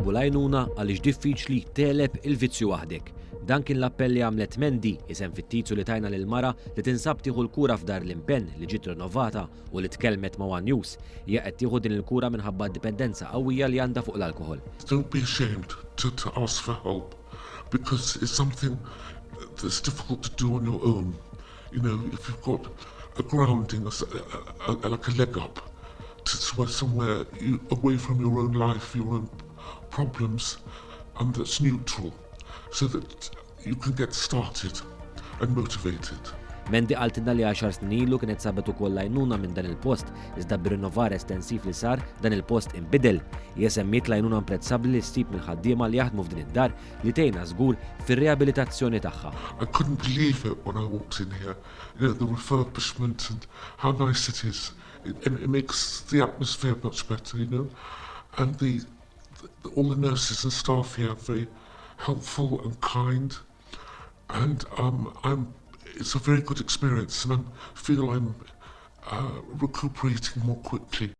Sibu L-Għajnuna għaliex diffiċli teleb il-vizzju waħdek. Dan kien l-appell li għamlet Mendi isem fit-titlu li tajna lil-mara li tinsab tieħu l-kura f'dar l-Impenn li ġiet rinnovata u li tkellmet ma' One News. Hija qed tieħu din il-kura minħabba d-dipendenza qawwija li għandha fuq l-alkoħol. Don't be ashamed to ask for help because it's something that's difficult to do on your own. You know, if you've got a grounding, like a leg up, to somewhere away from your own life, your own problems, and that's neutral, so that you can get started and motivated. Mendi qaltilna li 10 snin ilu kienet sabet ukoll l-għajnuna minn dan il-post, iżda bir-rinnovar estensiv li sar dan il-post inbidel. Hija semmiet l-għajnuna imprezzabbli li ssib mill-ħaddiema li jaħdmu f'din id-dar li tgħinha żgur fir-rijabilitazzjoni tagħha. I couldn't believe it when I walked in here. You know, the refurbishment and how nice it is. It makes the atmosphere much better, you know. And all the nurses and staff here are very helpful and kind. And it's a very good experience, and I feel I'm recuperating more quickly.